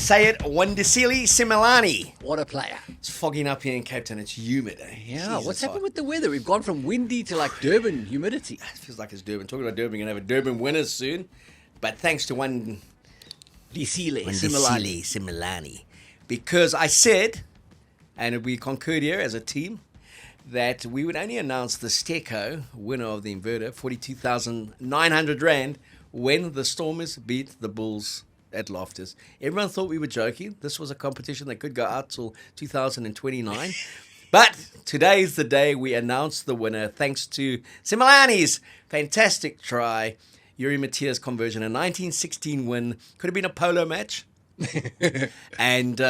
Sayed Wandisile Simelane. What a player. It's fogging up here in Cape Town. It's humid. Yeah, Jesus, what's happened with the weather? We've gone from windy to like Durban humidity. It feels like it's Durban. Talking about Durban, we're going to have a Durban winners soon. But thanks to Wandisile Simelane. Because I said, and we concurred here as a team, that we would only announce the Steco winner of the inverter, 42,900 Rand, when the Stormers beat the Bulls at Loftus. Everyone thought we were joking. This was a competition that could go out till 2029. But today is the day we announce the winner, thanks to Simelane's fantastic try. Yuri Matia's conversion, a 1916 win. Could have been a polo match. And,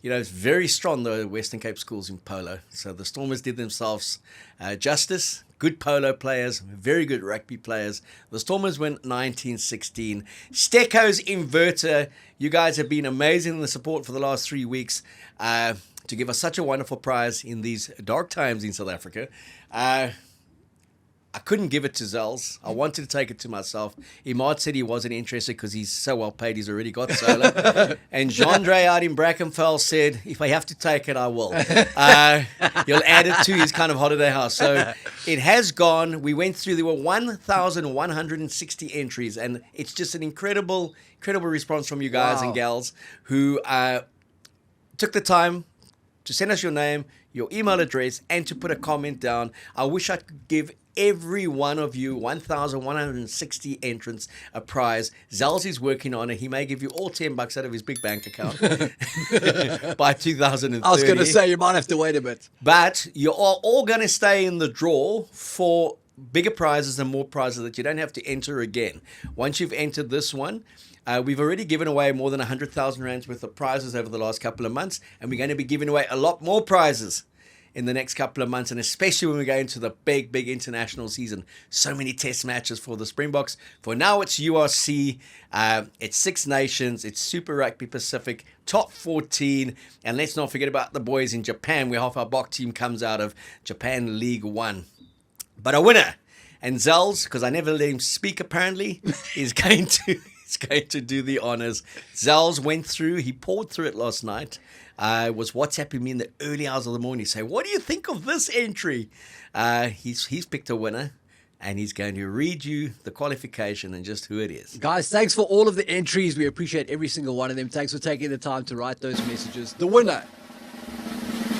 it's very strong, the Western Cape schools in polo. So the Stormers did themselves justice. Good polo players, very good rugby players. The Stormers win 1916. Steco's inverter. You guys have been amazing in the support for the last 3 weeks to give us such a wonderful prize in these dark times in South Africa. I couldn't give it to Zels. I wanted to take it to myself. Imad said he wasn't interested because he's so well paid, he's already got solar. And Jean-Dre out in Brackenfell said, if I have to take it, I will. He'll add it to his kind of holiday house. So it has gone. We went through, there were 1,160 entries, and it's just an incredible response from you guys and gals who took the time to send us your name, your email address, and to put a comment down. I wish I could give every one of you, 1,160 entrants, a prize. Zels is working on it. He may give you all $10 out of his big bank account by 2030. I was going to say, you might have to wait a bit. But you're all going to stay in the draw for bigger prizes and more prizes that you don't have to enter again. Once you've entered this one, we've already given away more than 100,000 rands worth of prizes over the last couple of months, and we're going to be giving away a lot more prizes in the next couple of months, and especially when we go into the big international season. So many test matches for the Springboks. For now, it's URC, it's Six Nations, it's Super Rugby Pacific, top 14, and let's not forget about the boys in Japan, where half our Bok team comes out of Japan League 1. But a winner, and Zels, because I never let him speak apparently, is going to... He's going to do the honors. Zels went through, he poured through it last night, was WhatsApping me in the early hours of the morning saying, what do you think of this entry? He's picked a winner, and he's going to read you the qualification and just who it is. Guys, thanks for all of the entries. We appreciate every single one of them. Thanks for taking the time to write those messages. The winner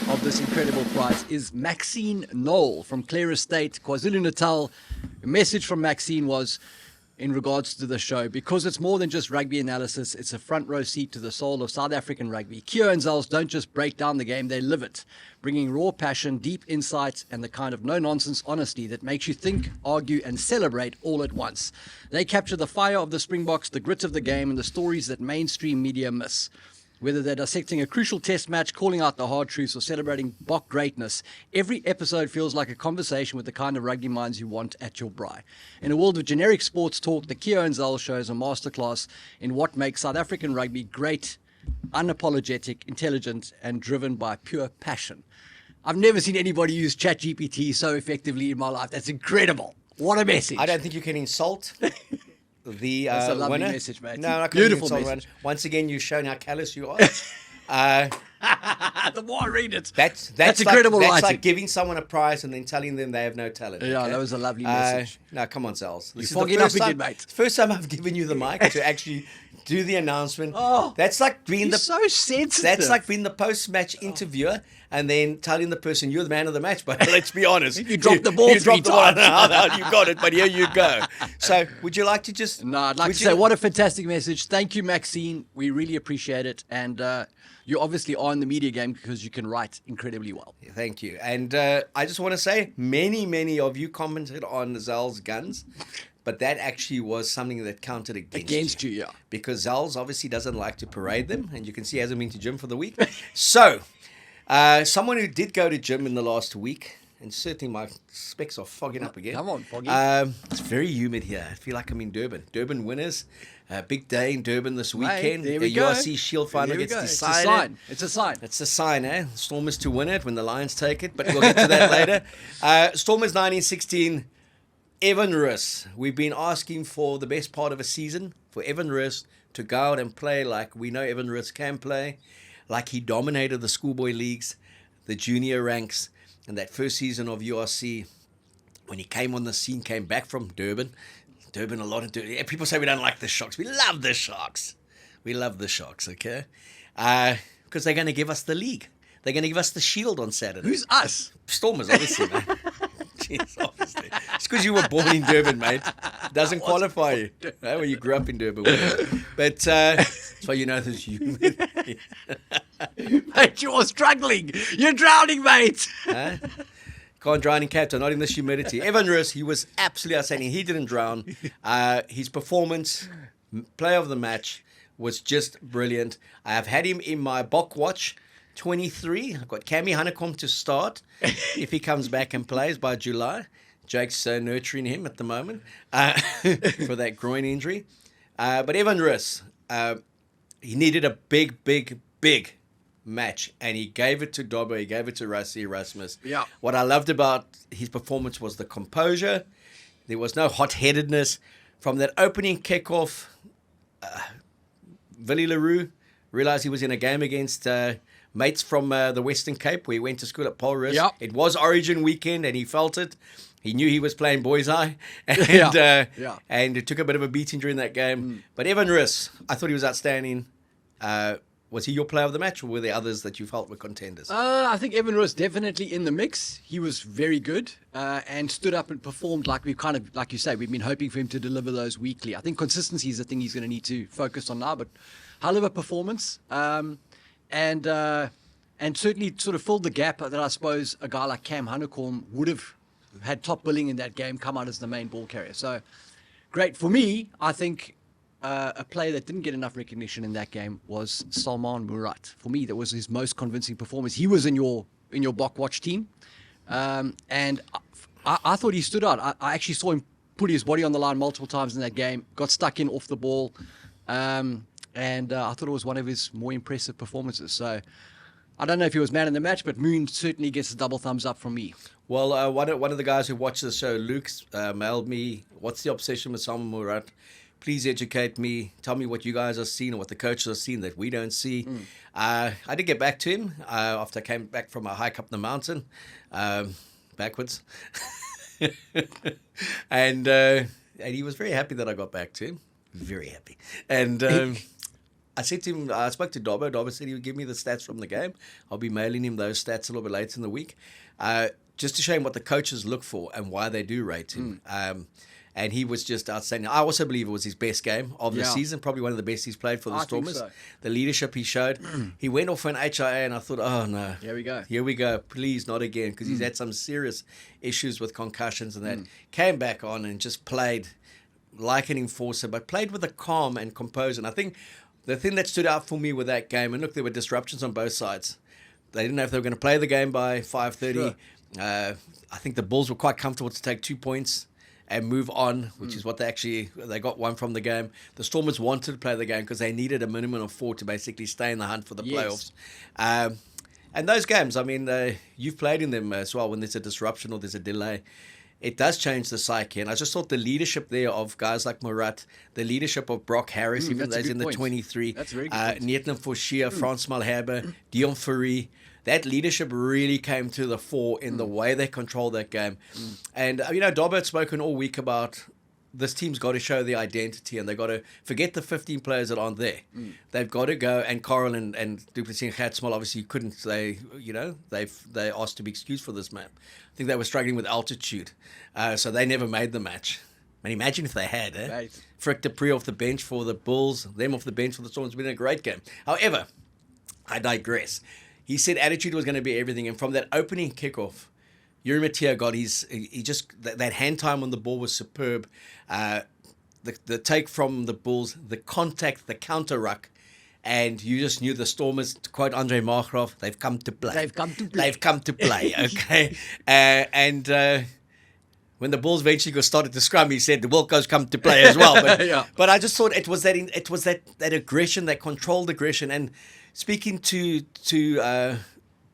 of this incredible prize is Maxine Knoll from Clare Estate, KwaZulu-Natal. A message from Maxine was, in regards to the show, because it's more than just rugby analysis, it's a front row seat to the soul of South African rugby. Keo and Zels don't just break down the game, they live it, bringing raw passion, deep insights, and the kind of no-nonsense honesty that makes you think, argue, and celebrate all at once. They capture the fire of the Springboks, the grit of the game, and the stories that mainstream media miss. Whether they're dissecting a crucial test match, calling out the hard truths, or celebrating Bok greatness, every episode feels like a conversation with the kind of rugby minds you want at your braai. In a world of generic sports talk, the Keo and Zels show is a masterclass in what makes South African rugby great, unapologetic, intelligent, and driven by pure passion. I've never seen anybody use ChatGPT so effectively in my life. That's incredible. What a message. I don't think you can insult the That's a lovely winner. message, mate. No, Beautiful message. Once again, you've shown how callous you are. The more I read it, That's incredible That's writing. like giving someone a prize and then telling them they have no talent. Yeah, okay? That was a lovely message. No, come on, Zels. This is fogging the up first again, time, mate. First time I've given you the mic to actually do the announcement. Oh, that's like being You're the so sensitive. That's like being the post-match interviewer and then telling the person you're the man of the match. But let's be honest, You dropped the ball You three dropped the ball. I times. don't know how you got it, but here you go. So, would you like to just? No, I'd like to say what a fantastic message. Thank you, Maxine. We really appreciate it. And you obviously are in the media game because you can write incredibly well. Thank you. And I just want to say, many of you commented on Zels' guns, but that actually was something that counted against you. Yeah. Because Zels obviously doesn't like to parade them, and you can see he hasn't been to gym for the week. So, someone who did go to gym in the last week, and certainly my specs are fogging up again. Come on, Foggy. It's very humid here. I feel like I'm in Durban. Durban winners. Big day in Durban this weekend. There we the go. URC Shield final gets decided. It's a sign. It's a sign, eh? Stormers to win it when the Lions take it, but we'll get to that later. Stormers 1916, Evan Roos. We've been asking for the best part of a season for Evan Roos to go out and play like we know Evan Riss can play, like he dominated the schoolboy leagues, the junior ranks, and that first season of URC, when he came on the scene, came back from Durban, a lot of Durban. People say we don't like the Sharks. We love the Sharks. We love the Sharks, okay? Because they're going to give us the league. They're going to give us the shield on Saturday. Who's us? Stormers, obviously, man. Jeez, obviously. It's because you were born in Durban, mate. Doesn't qualify you. Well, you grew up in Durban. But that's why you know there's humidity. Mate, you're struggling. You're drowning, mate. Huh? Can't drown in Cape Town, not in this humidity. Evan Riss, he was absolutely outstanding. He didn't drown. His performance, player of the match, was just brilliant. I have had him in my Bok Watch 23. I've got Cammy Honeycomb to start if he comes back and plays by July. Jake's nurturing him at the moment for that groin injury. But Evan Riss, he needed a big match, and he gave it to Dobbo, he gave it to Rassie Erasmus. Yeah. What I loved about his performance was the composure. There was no hot-headedness. From that opening kickoff, Willie Leroux realized he was in a game against mates from the Western Cape, where he went to school at Paul Riss. Yep. It was Origin weekend, and he felt it. He knew he was playing boys' eye, and and it took a bit of a beating during that game. But Evan Riss, I thought he was outstanding. Was he your player of the match, or were there others that you felt were contenders? I think Evan was definitely in the mix. He was very good and stood up and performed like we've kind of, like you say, we've been hoping for him to deliver those weekly. I think consistency is the thing he's going to need to focus on now, but hell of a performance. And certainly sort of filled the gap that I suppose a guy like Cam Honeycomb would have had top billing in that game, come out as the main ball carrier. So great. For me, I think a player that didn't get enough recognition in that game was Salman Murat. For me, that was his most convincing performance. He was in your Bok Watch team. And I thought he stood out. I actually saw him put his body on the line multiple times in that game, got stuck in off the ball. And I thought it was one of his more impressive performances. So I don't know if he was man in the match, but Moon certainly gets a double thumbs up from me. Well, one of the guys who watched the show, Luke, mailed me, what's the obsession with Salman Murat? Please educate me. Tell me what you guys are seeing or what the coaches are seeing that we don't see. I did get back to him after I came back from a hike up the mountain, backwards. and he was very happy that I got back to him. Very happy. And I said to him, I spoke to Dobbo. Dobbo said he would give me the stats from the game. I'll be mailing him those stats a little bit later in the week, just to show him what the coaches look for and why they do rate him. And he was just outstanding. I also believe it was his best game of the season, probably one of the best he's played for the Stormers. So. The leadership he showed. He went off for an HIA, and I thought, oh, no. Here we go. Please, not again, because he's had some serious issues with concussions and that. Came back on and just played like an enforcer, but played with a calm and composure. And I think the thing that stood out for me with that game, and look, there were disruptions on both sides. They didn't know if they were going to play the game by 5:30. Sure. I think the Bulls were quite comfortable to take 2 points and move on, which is what they got one from the game. The Stormers wanted to play the game because they needed a minimum of 4 to basically stay in the hunt for the playoffs. And those games, I mean, you've played in them as well when there's a disruption or there's a delay. It does change the psyche. And I just thought the leadership there of guys like Murat, the leadership of Brock Harris, even though he's in the 23, Nietan Forshia, Frans Malherbe, Dion Fourie, that leadership really came to the fore in the way they controlled that game. And, Dobbo had spoken all week about this team's got to show their identity and they've got to forget the 15 players that aren't there. They've got to go, and Coral and Duplessis and Gatsmal obviously couldn't say, they asked to be excused for this map. I think they were struggling with altitude. So they never made the match. And imagine if they had, Right. Frick Dupree off the bench for the Bulls, them off the bench for the Storms, been a great game. However, I digress. He said attitude was going to be everything, and from that opening kickoff, Yuri Matia got that hand time on the ball was superb. The take from the Bulls, the contact, the counter ruck, and you just knew the Stormers, to quote Andre Markgraf, they've come to play. They've come to play, okay? When the Bulls eventually started to scrum, he said the Wilco's come to play as well. But, but I just thought it was that aggression, that controlled aggression. And speaking to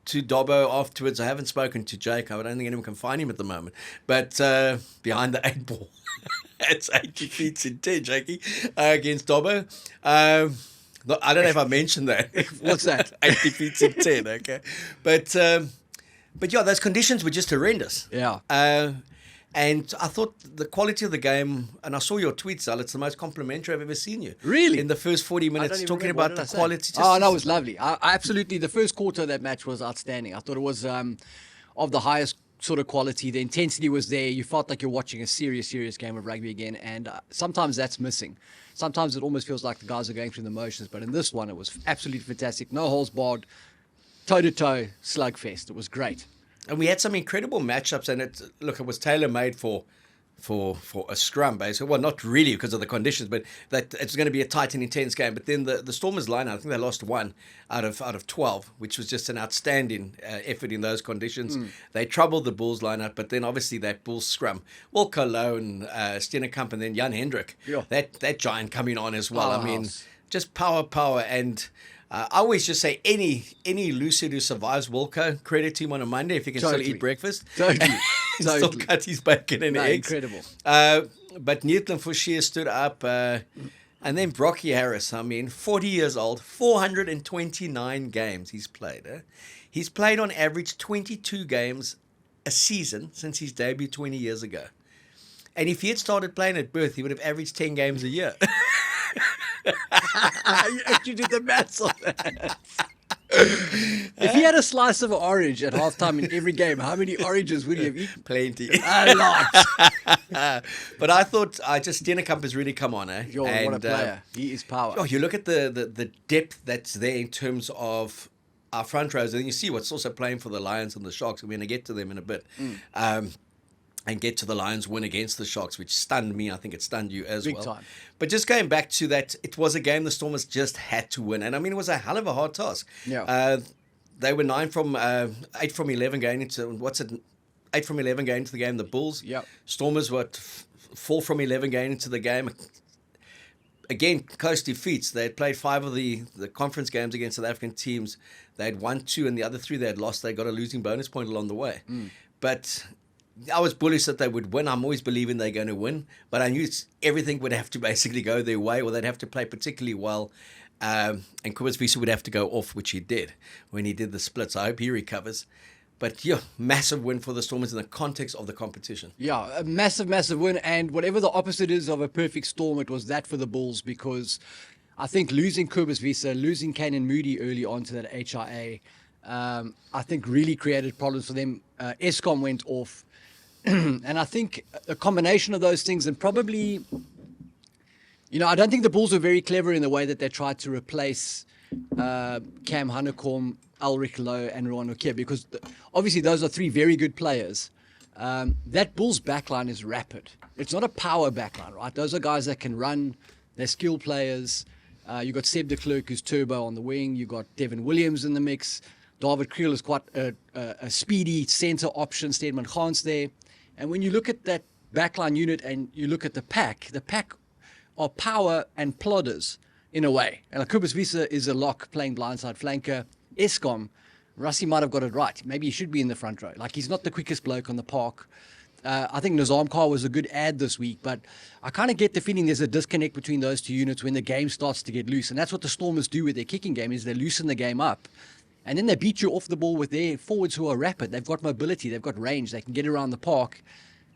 Dobbo afterwards, I haven't spoken to Jake. I don't think anyone can find him at the moment. But behind the 8 ball, That's 8 defeats in 10, Jakey, against Dobbo. I don't know if I mentioned that. What's that? 8 defeats in 10, okay. But yeah, those conditions were just horrendous. Yeah. And I thought the quality of the game, and I saw your tweet, Zal, it's the most complimentary I've ever seen you. Really? In the first 40 minutes, talking about the quality. Oh, no, it was lovely. I absolutely, the first quarter of that match was outstanding. I thought it was of the highest sort of quality. The intensity was there. You felt like you're watching a serious game of rugby again. And sometimes that's missing. Sometimes it almost feels like the guys are going through the motions. But in this one, it was absolutely fantastic. No holes barred, toe-to-toe slugfest. It was great. And we had some incredible matchups, and it was tailor-made for a scrum, basically. Well, not really because of the conditions, but that it's going to be a tight and intense game. But then the Stormers line, I think they lost 1 out of 12, which was just an outstanding effort in those conditions. They troubled the Bulls lineup, but then obviously that Bulls scrum, Will Cologne, Steenekamp, and then Jan Hendrik, that giant coming on as well. I mean, just power, and I always just say any lucid who survives Wilco, credit to him on a Monday if he can still eat breakfast. Totally. Still cut his bacon and eggs. Incredible. But Newton Fouchier stood up. And then Brocky Harris, 40 years old, 429 games he's played. He's played on average 22 games a season since his debut 20 years ago. And if he had started playing at birth, he would have averaged 10 games a year. You actually did the maths on that. If he had a slice of an orange at halftime in every game, how many oranges would he have eaten? Plenty. A lot. But I thought Steenekamp has really come on. What a player. He is power. Oh, you look at the depth that's there in terms of our front rows, and you see what's also playing for the Lions and the Sharks. We're going to get to them in a bit. And get to the Lions' win against the Sharks, which stunned me. I think it stunned you as well. Big time. But just going back to that, it was a game the Stormers just had to win. And, it was a hell of a hard task. Yeah. They were 8 from 11 going into, 8 from 11 going into the game, the Bulls. Yep. Stormers were 4 from 11 going into the game. Again, close defeats. They had played 5 of the conference games against South African teams. They had won 2, and the other 3 they had lost. They got a losing bonus point along the way. But I was bullish that they would win. I'm always believing they're going to win. But I knew everything would have to basically go their way, or they'd have to play particularly well. And Cobus Wiese would have to go off, which he did when he did the splits. I hope he recovers. But yeah, massive win for the Stormers in the context of the competition. Yeah, a massive win. And whatever the opposite is of a perfect storm, it was that for the Bulls, because I think losing Cobus Wiese, losing Kanan Moody early on to that HIA, I think really created problems for them. Eskom went off. And I think a combination of those things, and probably, I don't think the Bulls were very clever in the way that they tried to replace Cam Hanekom, Ulrich Lowe, and Rowan Okia, because obviously those are 3 very good players. That Bulls backline is rapid. It's not a power backline, right? Those are guys that can run. They're skill players. You've got Seb de Klerk, who's turbo on the wing. You've got Devin Williams in the mix. David Kriel is quite a speedy centre option. Stedman Khan's there. And when you look at that backline unit and you look at the pack are power and plodders in a way. And Cobus Wiese is a lock playing blindside flanker. Eskom, Rassie might have got it right. Maybe he should be in the front row. Like, he's not the quickest bloke on the park. I think Nizam Kar was a good add this week, but I kind of get the feeling there's a disconnect between those 2 units when the game starts to get loose. And that's what the Stormers do with their kicking game, is they loosen the game up. And then they beat you off the ball with their forwards who are rapid. They've got mobility. They've got range. They can get around the park.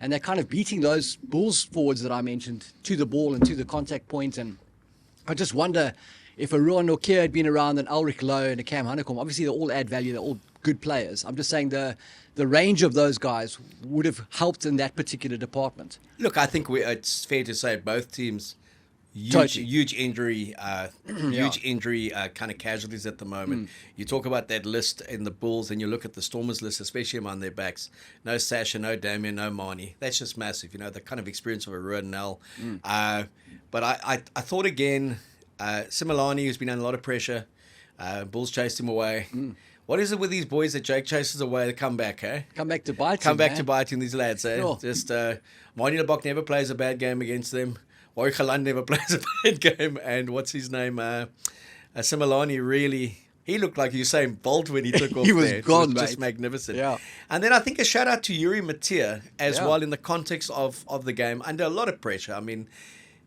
And they're kind of beating those Bulls forwards that I mentioned to the ball and to the contact point. And I just wonder if a Rowan Okia had been around, and Ulrich Lowe and a Cam Hanekom, obviously they all add value. They're all good players. I'm just saying the range of those guys would have helped in that particular department. Look, I think it's fair to say both teams huge injury kind of casualties at the moment. You talk about that list in the Bulls, and you look at the Stormers list, especially among their backs. No Sasha, no Damien, no Marnie. That's just massive. The kind of experience of a Rodnell. But I thought again, Similani, who's been under a lot of pressure. Bulls chased him away. What is it with these boys that Jake chases away to come back, eh? Come back to bite to bite in these lads, eh? Sure. Just Marnie Lebok never plays a bad game against them. Warwick Haland never plays a bad game, and what's his name? Similani really, he looked like Usain Bolt when he took off He was there. gone, It was just mate. magnificent. Yeah. And then I think a shout out to Yuri Matia as Yeah. well in the context of the game, under a lot of pressure. I mean,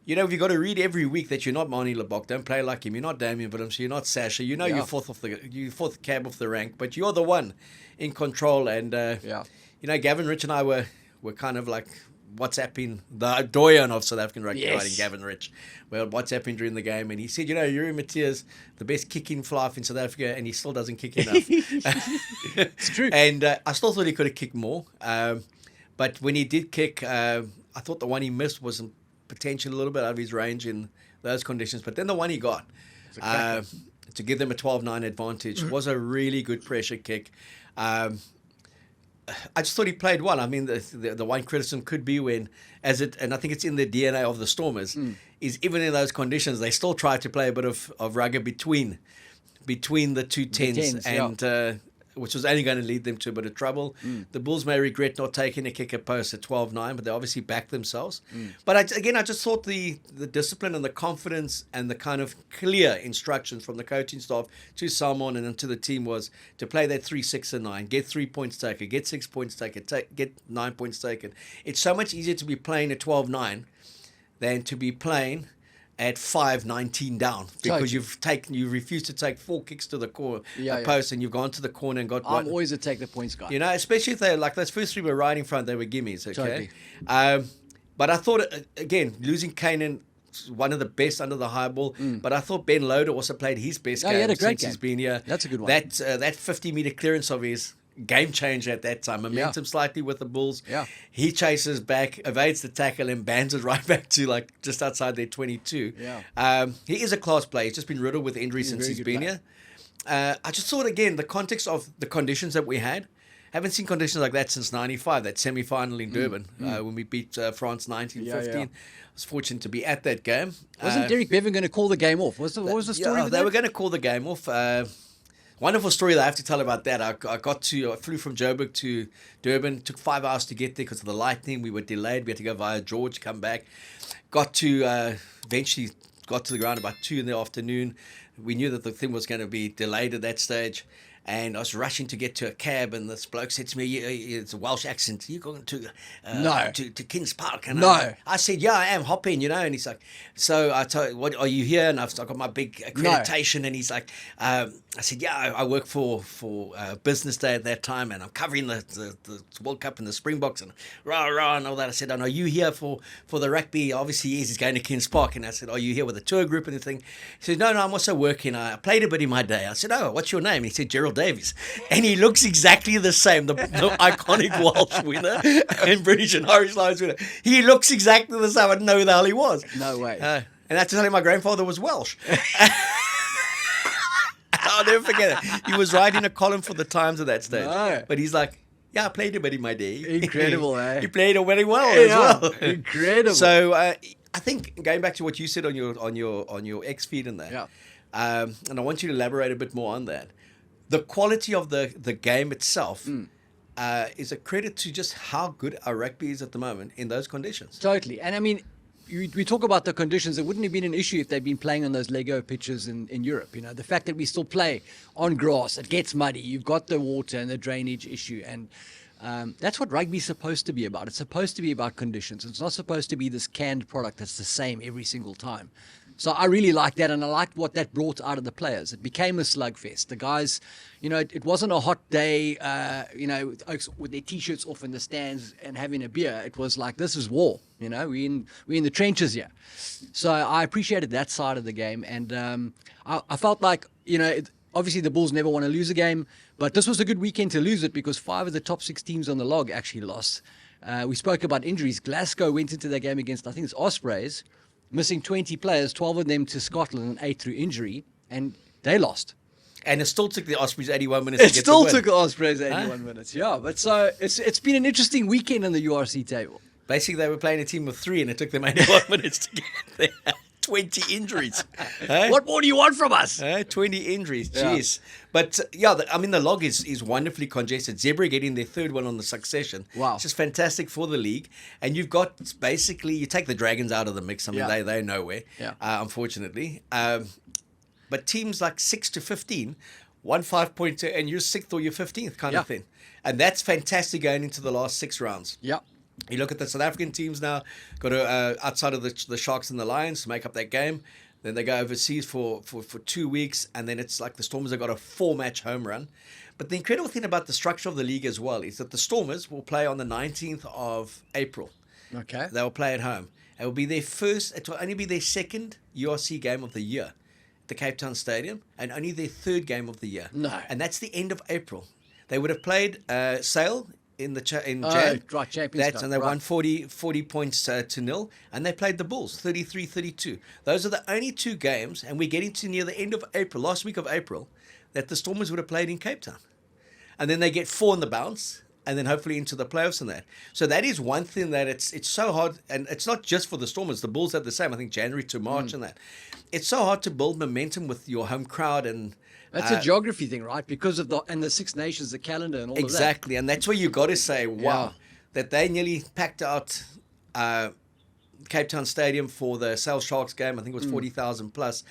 you know, you've got to read every week that you're not Marnie Lebok. Don't play like him. You're not Damien Williams. You're not Sasha. You know Yeah. you're fourth cab off the rank, but you're the one in control. And you know, Gavin Rich and I were kind of like WhatsApping the doyen of South African rugby Yes. riding, Gavin Rich. Well, WhatsApping during the game, and he said, you know, Yuri Matia's the best kicking fly off in South Africa, and he still doesn't kick enough. It's true. And I still thought he could have kicked more. But when he did kick, I thought the one he missed was potentially a little bit out of his range in those conditions. But then the one he got to give them a 12-9 advantage was a really good pressure kick. I just thought he played well. I mean, the one criticism could be and I think it's in the DNA of the Stormers, is even in those conditions, they still try to play a bit of rugby between the two tens, and which was only going to lead them to a bit of trouble. The Bulls may regret not taking a kick at post at 12-9, but they obviously backed themselves. But I just thought the discipline and the confidence and the kind of clear instructions from the coaching staff to Salmon and to the team was to play that 3, 6, and 9, get 3 points taken, get 6 points taken, get 9 points taken. It's so much easier to be playing at 12-9 than to be playing at 5-19 down, because you refused to take 4 kicks to the post, and you've gone to the corner and got one. I'm always a take the points guy. You know, especially if they like those first 3 were right in front, they were gimmies. Okay, Totally. but I thought again losing Kanan, one of the best under the high ball. But I thought Ben Loader also played his best game he had a great since game. he's been here. That's a good one. That 50-meter clearance of his, game changer at that time. Momentum slightly with the Bulls. Yeah. He chases back, evades the tackle, and bans it right back to like just outside their 22. Yeah. He is a class player. He's just been riddled with injuries since he's been here. I just thought, again, the context of the conditions that we had. Haven't seen conditions like that since 95, that semi-final in Durban, when we beat France 19-15. I was fortunate to be at that game. Wasn't Derek Bevan going to call the game off? What was the story? They were going to call the game off. Wonderful story that I have to tell about that. I flew from Joburg to Durban. Took 5 hours to get there because of the lightning. We were delayed. We had to go via George, come back. Eventually got to the ground about 2 in the afternoon. We knew that the thing was going to be delayed at that stage. And I was rushing to get to a cab, and this bloke said to me, it's a Welsh accent, "You going to Kings Park?" And I said, "Yeah, I am, hop in, you know." And he's like, so I told, "What are you here?" And I've got my big accreditation. And he's like, I said, "Yeah, I work for Business Day at that time, and I'm covering the World Cup and the Springboks and rah and all that." I said, "And are you here for the rugby?" Obviously, yes, he's going to Kings Park. And I said, "Are you here with a tour group and everything?" He said, "No, I'm also working. I played a bit in my day." I said, "Oh, what's your name?" And he said, "Gerald Davies." And he looks exactly the same, the iconic Welsh winner and British and Irish Lions winner. He looks exactly the same. I didn't know who the hell he was. No way. And that's to tell him my grandfather was Welsh. I'll never forget it. He was writing a column for the Times at that stage. No. But he's like, "Yeah, I played a bit in my day." Incredible, eh? He played it very well as well. Incredible. So I think going back to what you said on your X feed and that, and I want you to elaborate a bit more on that. The quality of the game itself is a credit to just how good our rugby is at the moment in those conditions. Totally. And I mean, we talk about the conditions. It wouldn't have been an issue if they'd been playing on those Lego pitches in Europe. You know, the fact that we still play on grass, it gets muddy. You've got the water and the drainage issue. And that's what rugby's supposed to be about. It's supposed to be about conditions. It's not supposed to be this canned product that's the same every single time. So I really liked that, and I liked what that brought out of the players. It became a slugfest. The guys, you know, it wasn't a hot day, with their T-shirts off in the stands and having a beer. It was like, this is war. You know, we're in the trenches here. So I appreciated that side of the game, and I felt like, you know, obviously the Bulls never want to lose a game, but this was a good weekend to lose it because 5 of the top 6 teams on the log actually lost. We spoke about injuries. Glasgow went into their game against, I think it's Ospreys, missing 20 players, 12 of them to Scotland and 8 through injury, and they lost. And it still took the Ospreys 81 minutes to get It still the win. took the Ospreys 81 minutes, yeah. But so it's been an interesting weekend on the URC table. Basically, they were playing a team of 3, and it took them 81 minutes to get there. 20 injuries. What more do you want from us? 20 injuries, jeez. But the log is wonderfully congested. Zebra getting their 3rd one on the succession. Wow. It's just fantastic for the league. And you've got basically, you take the Dragons out of the mix. I mean, they're nowhere, unfortunately. But teams like 6 to 15 won 5.2, and you're 6th or you're 15th kind Yeah. of thing. And that's fantastic going into the last 6 rounds. Yeah. You look at the South African teams now, got to, outside of the Sharks and the Lions to make up that game. Then they go overseas for 2 weeks, and then it's like the Stormers have got a 4-match home run. But the incredible thing about the structure of the league as well is that the Stormers will play on the 19th of April. Okay. They will play at home. It will be their first, it will only be their second URC game of the year at the Cape Town Stadium, and only their third game of the year. No. And that's the end of April. They would have played Sale in Jan. Right, Champions Cup, And they right. won 40 points to 0, and they played the Bulls 33-32. Those are the only 2 games, and we're getting to near the end of April, last week of April, that the Stormers would have played in Cape Town. And then they get 4 in the bounce, and then hopefully into the playoffs and that. So that is one thing that it's so hard, and it's not just for the Stormers. The Bulls have the same, I think, January to March and that. It's so hard to build momentum with your home crowd and... That's a geography thing, right? Because of the Six Nations, the calendar, and all Exactly, and that's where you got to say, wow, Yeah. that they nearly packed out Cape Town Stadium for the Zels Sharks game. I think it was 40,000 plus.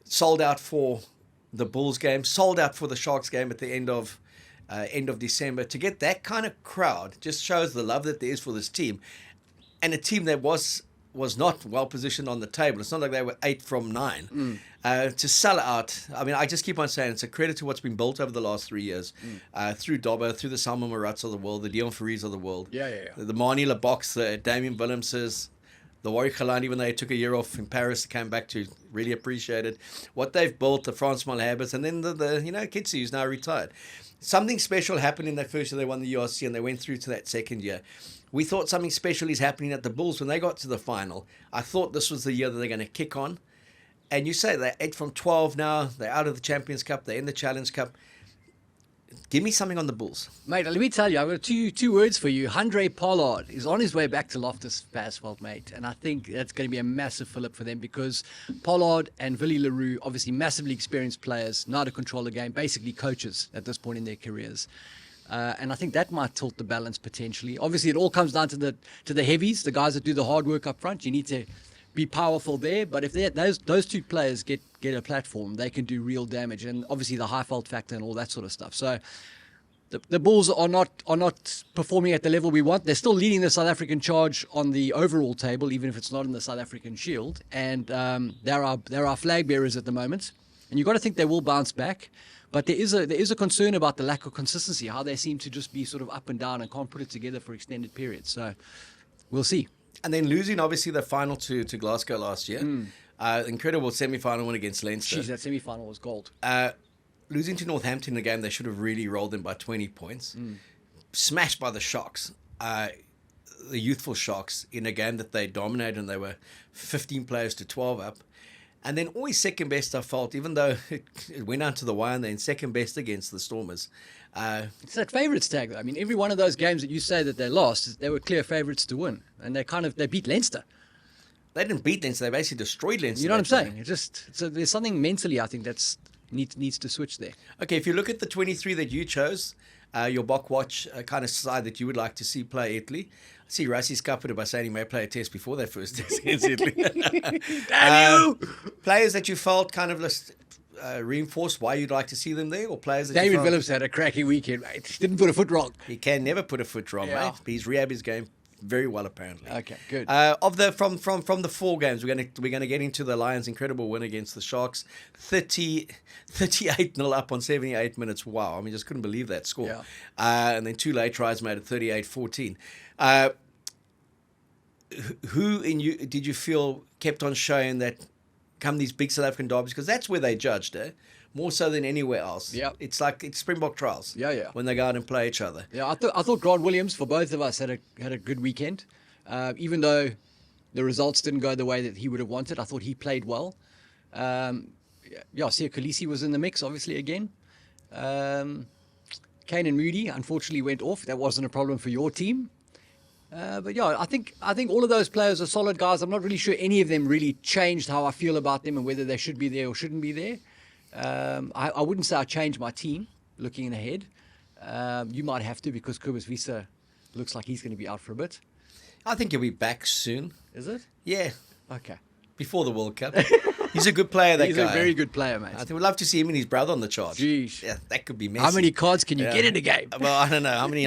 Sold out for the Bulls game. Sold out for the Sharks game at the end of December. To get that kind of crowd just shows the love that there is for this team, and a team that was not well positioned on the table. It's not like they were 8 from 9. To sell out, I mean, I just keep on saying it's a credit to what's been built over the last 3 years, through Dobber, through the Salman Marats of the world, the Dion Faris of the world, Yeah. the Marnie Lebox, the Damien Willemses, the Warwick Khalani when they took a year off in Paris, came back to really appreciate it. What they've built, the France Malhabas, and then the Kitsy, who's now retired. Something special happened in that first year they won the URC, and they went through to that second year. We thought something special is happening at the Bulls when they got to the final. I thought this was the year that they're going to kick on. And you say they're 8 from 12 now. They're out of the Champions Cup. They're in the Challenge Cup. Give me something on the Bulls. Mate, let me tell you, I've got two words for you. Handré Pollard is on his way back to Loftus Versfeld, mate. And I think that's going to be a massive fill-up for them because Pollard and Willie Leroux, obviously massively experienced players, know how to control the game, basically coaches at this point in their careers. And I think that might tilt the balance potentially. Obviously, it all comes down to the heavies, the guys that do the hard work up front. You need to be powerful there. But if those 2 players get a platform, they can do real damage. And obviously the high fault factor and all that sort of stuff. So the Bulls are not performing at the level we want. They're still leading the South African charge on the overall table, even if it's not in the South African Shield. And they're our flag bearers at the moment. And you've got to think they will bounce back. But there is a concern about the lack of consistency, how they seem to just be sort of up and down and can't put it together for extended periods. So we'll see. And then losing, obviously, the final to Glasgow last year. Incredible semi-final win against Leinster. Jeez, that semi-final was gold. Losing to Northampton in a game they should have really rolled them by 20 points. Smashed by the Sharks, the youthful Sharks, in a game that they dominated and they were 15 players to 12 up. And then always second best, I felt, even though it went out to the wire and then second best against the Stormers. It's that favourites tag, though. I mean, every one of those games that you say that they lost, they were clear favourites to win. And they beat Leinster. They didn't beat Leinster, they basically destroyed Leinster. You know what I'm saying? There's something mentally, I think, that's needs to switch there. Okay, if you look at the 23 that you chose, your Bok Watch kind of side that you would like to see play Italy. I see Rassi's covered by saying he may play a test before that first test against Italy. Damn you! Players that you felt kind of reinforced why you'd like to see them there, or players that David you felt... Phillips had a cracking weekend, mate. He didn't put a foot wrong. He can never put a foot wrong, Yeah. mate. He's rehab his game very well, apparently. Okay, good. From the 4 games, we're gonna get into the Lions' incredible win against the Sharks, 38-0 up on 78 minutes. Wow, I mean, just couldn't believe that score. Yeah. And then 2 late tries made it 38-14. Who in you did you feel kept on showing that come these big South African derbies, because that's where they judged, more so than anywhere else. Yep. It's like it's Springbok trials. Yeah. When they go out and play each other. Yeah, I thought Grant Williams, for both of us, had a good weekend. Even though the results didn't go the way that he would have wanted, I thought he played well. Sia Khaleesi was in the mix, obviously, again. Kane and Moody, unfortunately, went off. That wasn't a problem for your team. But yeah, I think all of those players are solid guys. I'm not really sure any of them really changed how I feel about them and whether they should be there or shouldn't be there. I wouldn't say I changed my team looking ahead. You might have to, because Kobus Wiese looks like he's going to be out for a bit. I think he'll be back soon. Is it? Yeah, Okay. before the World Cup. He's a good player, that He's guy. a very good player, mate. I think we'd love to see him and his brother on the charge. Jeez. Yeah, that could be messy. How many cards can you get in a game? Well, I don't know. How many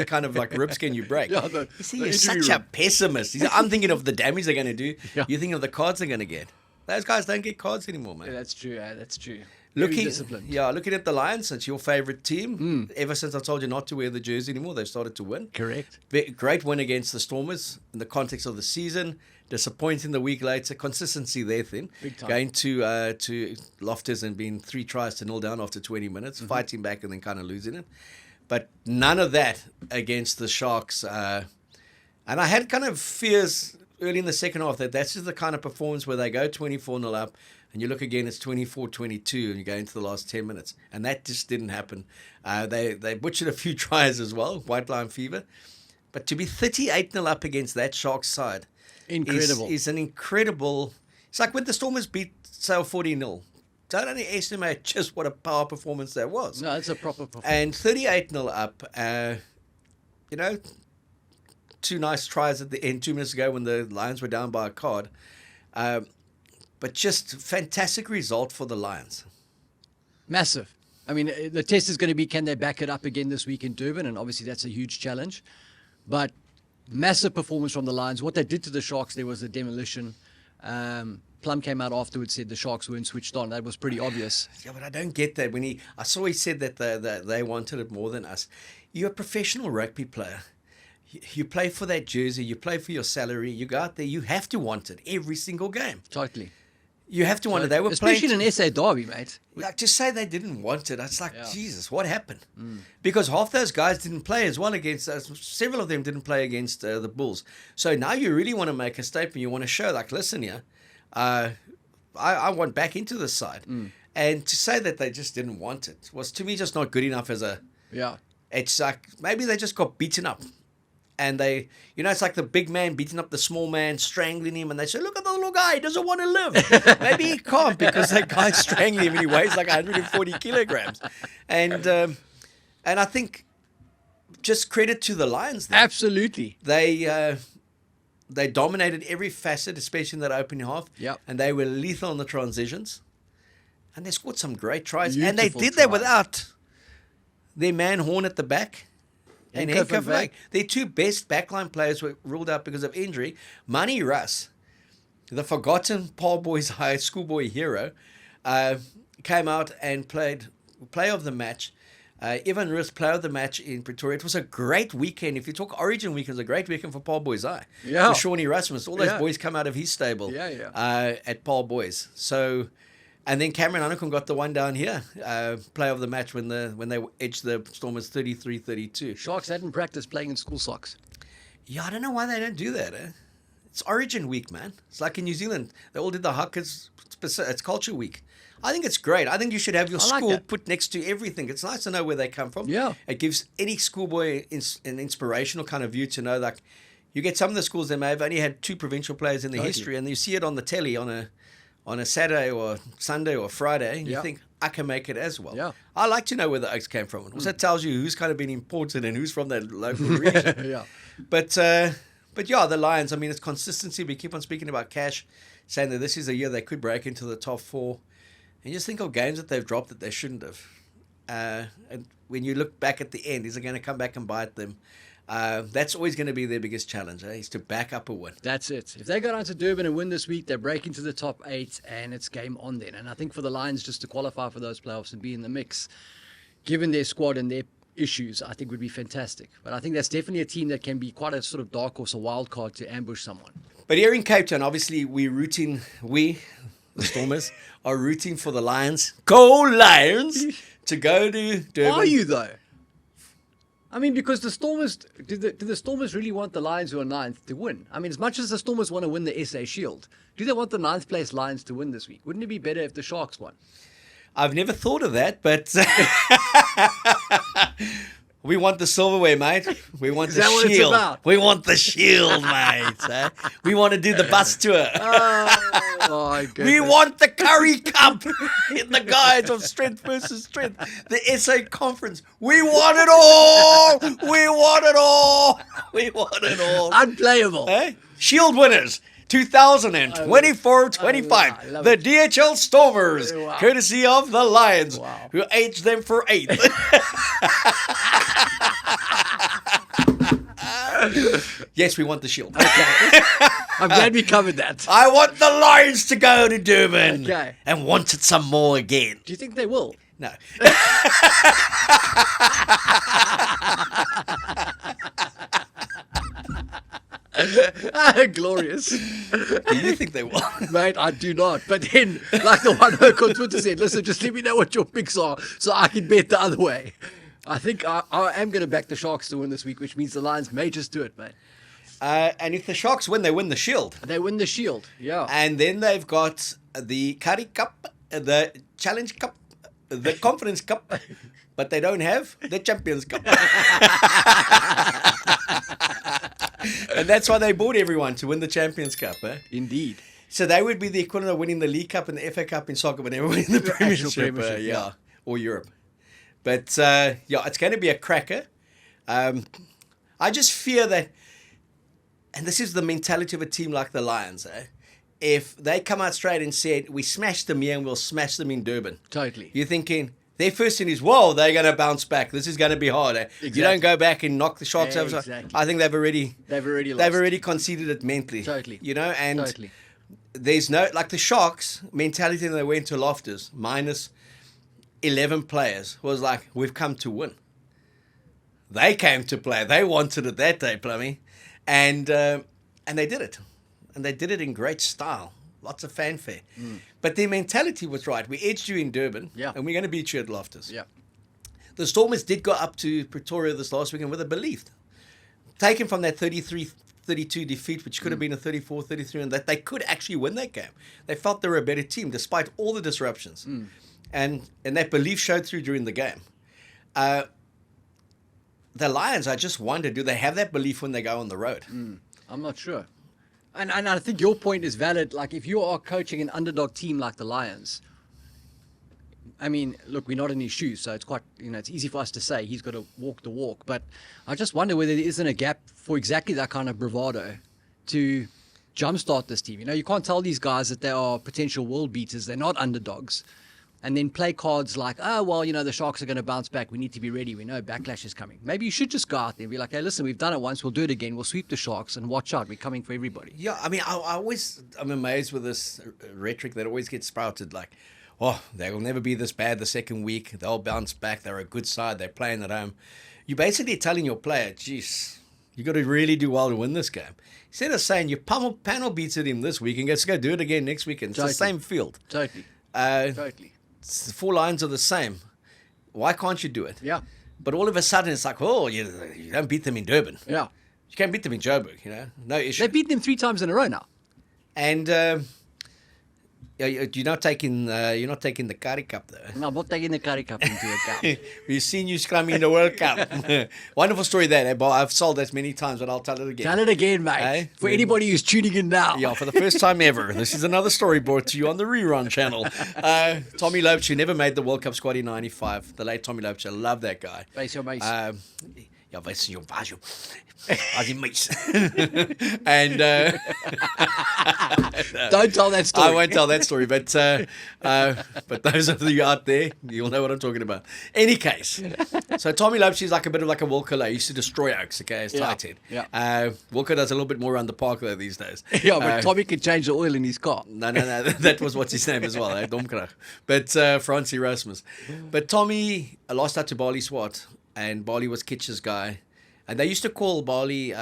kind of like ribs can you break? Yeah, You see, the you're injury such a rib. pessimist. I'm thinking of the damage they're going to do. Yeah. You're thinking of the cards they're going to get. Those guys don't get cards anymore, man. Yeah, that's true. That's true. Very disciplined. Looking at the Lions, it's your favourite team. Ever since I told you not to wear the jersey anymore, they've started to win. Correct. Great win against the Stormers in the context of the season. Disappointing the week later. Consistency there, then. Big time. Going to Loftus and being 3 tries to 0 down after 20 minutes, fighting back and then kind of losing it. But none of that against the Sharks. And I had kind of fears early in the second half that that's just the kind of performance where they go 24-0 up and you look again, it's 24-22 and you go into the last 10 minutes. And that just didn't happen. They butchered a few tries as well, white line fever. But to be 38-0 up against that Sharks side Incredible. is an incredible... It's like when the Stormers beat Sale 40-0. Don't underestimate just what a power performance that was. No, it's a proper performance. And 38-0 up, 2 nice tries at the end 2 minutes ago when the Lions were down by a card. But just fantastic result for the Lions. Massive. I mean, the test is going to be, can they back it up again this week in Durban? And obviously that's a huge challenge. But massive performance from the Lions. What they did to the Sharks, there was a demolition. Plum came out afterwards, said the Sharks weren't switched on. That was pretty obvious. Yeah, but I don't get that. I saw he said that they wanted it more than us. You're a professional rugby player. You play for that jersey. You play for your salary. You go out there. You have to want it every single game. Totally. You have to want it. They were especially playing, in an SA derby, mate. Like, to say they didn't want it, it's like, Yeah. Jesus, what happened? Because half those guys didn't play as well against us. Several of them didn't play against the Bulls. So now you really want to make a statement. You want to show, like, listen here, I want back into this side. And to say that they just didn't want it was, to me, just not good enough as a... Yeah. It's like, maybe they just got beaten up. And they, it's like the big man beating up the small man, strangling him. And they say, look at the little guy, he doesn't want to live. Maybe he can't because that guy's strangling him and he weighs like 140 kilograms. And I think just credit to the Lions there. Absolutely. They dominated every facet, especially in that opening half. Yep. And they were lethal on the transitions. And they scored some great tries. Beautiful and they did that tries. without their man Horn at the back. And Henko van Wyk. their 2 best backline players were ruled out because of injury. Manny Russ, the forgotten Paul Boys High schoolboy hero, came out and played player of the match. Evan Russ, player of the match in Pretoria. It was a great weekend. If you talk Origin weekend, it was a great weekend for Paul Boys High. Yeah. For Shawnee Rasmus. All those Yeah. boys come out of his stable at Paul Boys. So... And then Cameron Unnacombe got the one down here, player of the match when they edged the Stormers 33-32. Sharks hadn't practiced playing in school socks. Yeah, I don't know why they don't do that. It's Origin Week, man. It's like in New Zealand. They all did the Huckers. It's Culture Week. I think it's great. I think you should have your I like school that. put next to everything. It's nice to know where they come from. Yeah. It gives any schoolboy an inspirational kind of view to know, like, you get some of the schools that may have only had 2 provincial players in their Totally. history, and you see it on the telly on a Saturday or Sunday or Friday, and you Yeah. think, I can make it as well. Yeah. I like to know where the Oaks came from. Also, it tells you who's kind of been imported and who's from that local region. Yeah. But yeah, the Lions, I mean, it's consistency. We keep on speaking about Cash, saying that this is a year they could break into the top 4. And you just think of games that they've dropped that they shouldn't have. And when you look back at the end, is it going to come back and bite them? That's always going to be their biggest challenge, is to back up a win. That's it. If they go down to Durban and win this week, they break into the top 8 and it's game on then. And I think for the Lions just to qualify for those playoffs and be in the mix, given their squad and their issues, I think would be fantastic. But I think that's definitely a team that can be quite a sort of dark horse, a wild card to ambush someone. But here in Cape Town, obviously, the Stormers, are rooting for the Lions. Go Lions! To go to Durban. Are you though? I mean, because the Stormers, do the Stormers really want the Lions who are 9th to win? I mean, as much as the Stormers want to win the SA Shield, do they want the 9th place Lions to win this week? Wouldn't it be better if the Sharks won? I've never thought of that, but we want the silverware, mate. We want the that what it's shield. about? We want the shield, mate. We want to do the bus tour. Oh, my goodness. We want the Curry Cup in the guise of strength versus strength. The SA Conference. We want it all. We want it all. We want it all. Unplayable. Eh? Shield winners. 2024-25. I love The it. DHL Stormers, Wow. courtesy of the Lions, Wow. who aged them for 8. Yes, we want the shield. I'm glad we covered that. I want the Lions to go to Durban. Okay. And want it some more again. Do you think they will? No. Glorious. Do you think they will? Mate, I do not. But then, like the one Herc on Twitter said, listen, just let me know what your picks are so I can bet the other way. I think I am going to back the Sharks to win this week, which means the Lions may just do it, mate. And if the Sharks win, they win the Shield. They win the Shield, yeah. And then they've got the Curry Cup, the Challenge Cup, the Confidence Cup, but they don't have the Champions Cup. And that's why they bought everyone, to win the Champions Cup. Eh? Indeed. So they would be the equivalent of winning the League Cup and the FA Cup in soccer, but never winning the Premiership. Premiership, Or Europe. But it's going to be a cracker. I just fear that, and this is the mentality of a team like the Lions, if they come out straight and said, we smashed them here and we'll smash them in Durban. Totally. You're thinking, their first thing is, whoa, they're going to bounce back. This is going to be hard. Exactly. You don't go back and knock the Sharks over. Exactly. I think they've already lost. conceded it mentally. Totally. You know, and Totally. there's no, like the Sharks mentality when they went to Loftus, minus 11 players, was like, we've come to win. They came to play. They wanted it that day, Plummy. And they did it. And they did it in great style. Lots of fanfare. But their mentality was right. We edged you in Durban, and we're going to beat you at Loftus. Yeah. The Stormers did go up to Pretoria this last weekend with a belief. Taken from that 33-32 defeat, which could have been a 34-33, and that they could actually win that game. They felt they were a better team, despite all the disruptions. And that belief showed through during the game. The Lions, I just wonder, do they have that belief when they go on the road? I'm not sure. And I think your point is valid. Like, if you are coaching an underdog team like the Lions, I mean, look, we're not in his shoes, so it's quite, it's easy for us to say he's got to walk the walk. But I just wonder whether there isn't a gap for exactly that kind of bravado to jumpstart this team. You can't tell these guys that they are potential world beaters. They're not underdogs. And then play cards like, the Sharks are going to bounce back. We need to be ready. We know backlash is coming. Maybe you should just go out there and be like, hey, listen, we've done it once. We'll do it again. We'll sweep the Sharks and watch out. We're coming for everybody. Yeah, I mean, I'm amazed with this rhetoric that always gets sprouted like, oh, they will never be this bad the second week. They'll bounce back. They're a good side. They're playing at home. You're basically telling your player, geez, you got to really do well to win this game. Instead of saying, you panel beated him this week and let's go do it again next weekend. It's the same field. Totally. Totally. The 4 lines are the same. Why can't you do it? Yeah. But all of a sudden, it's like, oh, you don't beat them in Durban. Yeah. You can't beat them in Joburg, no issue. They beat them 3 times in a row now. And you're not taking the Curry Cup, though. No, I'm not taking the Curry Cup into account. We've seen you scrumming in the World Cup. Wonderful story there, but I've sold that many times, but I'll tell it again. Tell it again, mate. For anybody who's tuning in now. Yeah, for the first time ever. This is another story brought to you on the Rerun channel. Tommy Loebsch, who never made the World Cup squad in 95. The late Tommy Loebsch. I love that guy. Base your mace. Ja, weiß ich, was you. As in mates. And don't tell that story. I won't tell that story, but those of you out there, you'll know what I'm talking about. Any case, so Tommy Loebsch is like a bit of like a Walker. He used to destroy Oaks, okay, as tight head. Yeah. Walker does a little bit more around the park though these days. Yeah, but Tommy can change the oil in his car. No, that was what's his name as well, Domkrach. But Francie Rasmus. But Tommy lost out to Bali Swart, and Bali was Kitch's guy. And they used to call Bali,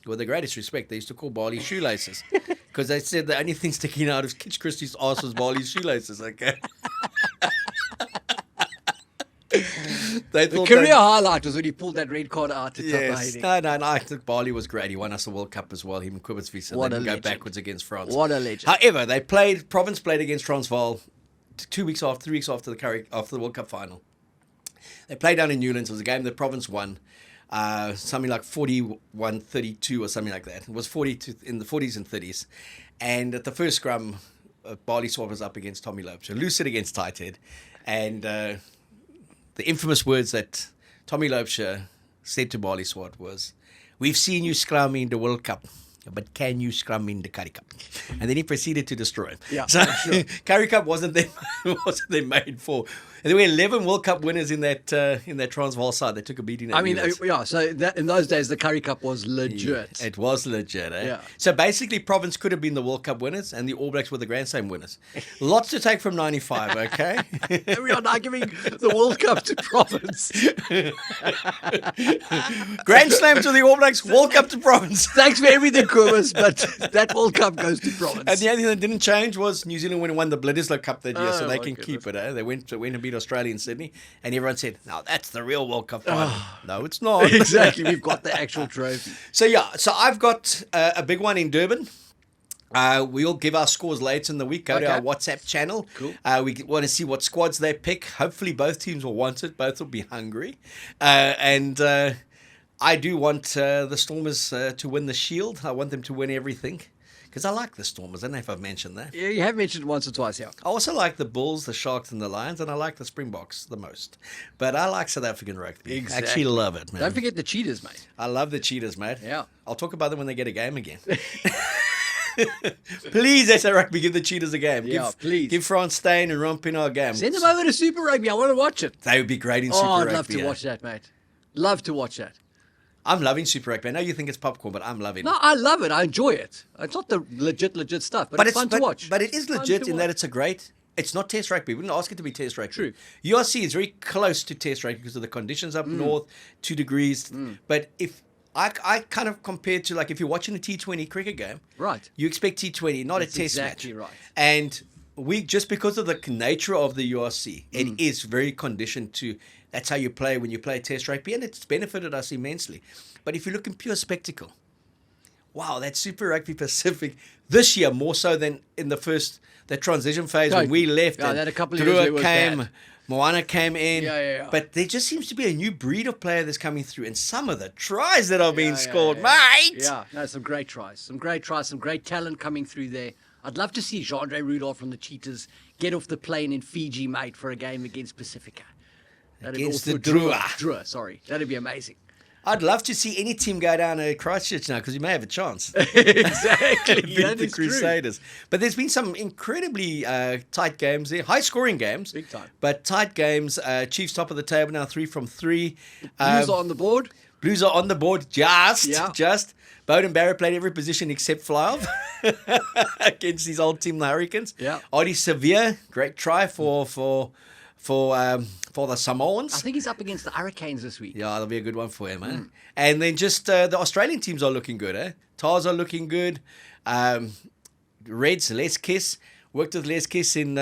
with the greatest respect, they used to call Bali shoelaces. Because they said the only thing sticking out of Kitch Christie's ass was Bali's shoelaces, okay? The career highlight was when he pulled that red card out to yes. No, I think Bali was great. He won us the World Cup as well, him and Quibitsville, so they didn't go backwards against France. What a legend. However, Province played against Transvaal 3 weeks after the World Cup final. They played down in Newlands. It was a game the Province won. Something like 41-32 or something like that. It was 42 in the 40s and 30s. And at the first scrum, Bali Swart was up against Tommy Loebsch. Lucid against Tighthead. And the infamous words that Tommy Loebsch said to Bali Swart was, "We've seen you scrumming in the World Cup. but can you scrum in the Currie Cup? And then he proceeded to destroy it. Yeah, so sure. Currie Cup wasn't they made for. And there were 11 World Cup winners in that Transvaal side. They took a beating. I mean, yeah. So in those days, the Currie Cup was legit. It was legit. Eh? Yeah. So basically, Province could have been the World Cup winners, and the All Blacks were the Grand Slam winners. Lots to take from '95. Okay. We are now giving the World Cup to Province. Grand Slam to the All Blacks, World Cup to Province. Thanks for everything, Kumas, but that World Cup goes to Province. And the only thing that didn't change was New Zealand won the Bledisloe Cup that year, so they my can goodness. keep it. Eh? They went and beat Australia in Sydney, and everyone said, "No, that's the real World Cup final." No, it's not. Exactly, we've got the actual trophy. So I've got a big one in Durban. We'll give our scores later in the week. Go to our WhatsApp channel. Cool. We want to see what squads they pick. Hopefully both teams will want it. Both will be hungry. And I do want the Stormers to win the Shield. I want them to win everything. Because I like the Stormers. I don't know if I've mentioned that. Yeah, you have mentioned it once or twice, yeah. I also like the Bulls, the Sharks, and the Lions, and I like the Springboks the most. But I like South African rugby. Exactly. I actually love it, man. Don't forget the Cheetahs, mate. I love the Cheetahs, mate. Yeah. I'll talk about them when they get a game again. Please, SA Rugby, give the Cheetahs a game. Yeah, please. Give France Steyn and Ron Pienaar a game. Send them over to Super Rugby. I want to watch it. They would be great in Super Oh, Rugby. I'd love to yeah. watch that, mate. Love to watch that. I'm loving Super Rugby. I know you think it's popcorn, but I'm loving it. No, I love it. I enjoy it. It's not the legit stuff, but it's fun to watch. But it is Fun legit to in that watch. it's not Test rugby. We didn't ask it to be Test rugby. True. URC is very close to Test rugby because of the conditions up north, 2 degrees. But if I kind of compare to like if you're watching a T20 cricket game, Right. You expect T20, not That's a Test exactly match. right. And we just because of the nature of the URC, it is very conditioned to. That's how you play when you play Test rugby, and it's benefited us immensely. But if you look in pure spectacle, wow, that Super Rugby Pacific this year more so than in the transition phase when we left. Yeah, and they had a couple of years where it was came, bad. Moana came in. Yeah. But there just seems to be a new breed of player that's coming through, and some of the tries that are being scored, mate. Yeah, no, some great tries. Some great talent coming through there. I'd love to see Jandre Rudolph from the Cheetahs get off the plane in Fiji, mate, for a game against Pacifica. Against the Drua. Drua, sorry. That'd be amazing. I'd love to see any team go down to Christchurch now because you may have a chance. Exactly. Beat That the is true. Crusaders. But there's been some incredibly tight games there, high-scoring games. Big time. But tight games. Chiefs top of the table now, 3 from 3. Blues are on the board. Blues are on the board just. Yeah. Bowden Barrett played every position except fly-off against his old team, the Hurricanes. Yeah. Artie Severe, great try for the Samoans. I think he's up against the Hurricanes this week. Yeah, that'll be a good one for him, eh? And then just the Australian teams are looking good, eh? Tars are looking good. Reds, Les Kiss. Worked with Les Kiss in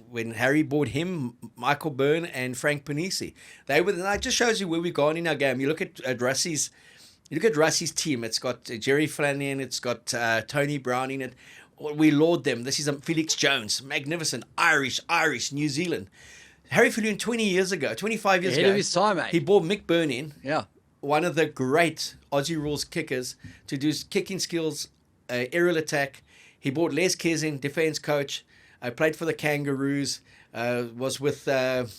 when Harry bought him, Michael Byrne and Frank Panisi. That just shows you where we've gone in our game. You look at Russie's team. It's got Jerry Flanagan. It's got Tony Brown in it. We laud them. This is Felix Jones, magnificent, Irish, New Zealand. Harry Fillion 25 years ago. Ahead of his time, mate. He brought Mick Byrne in, Yeah. one of the great Aussie rules kickers, to do kicking skills, aerial attack. He brought Les Kiss in, defense coach. Played for the Kangaroos. Was with the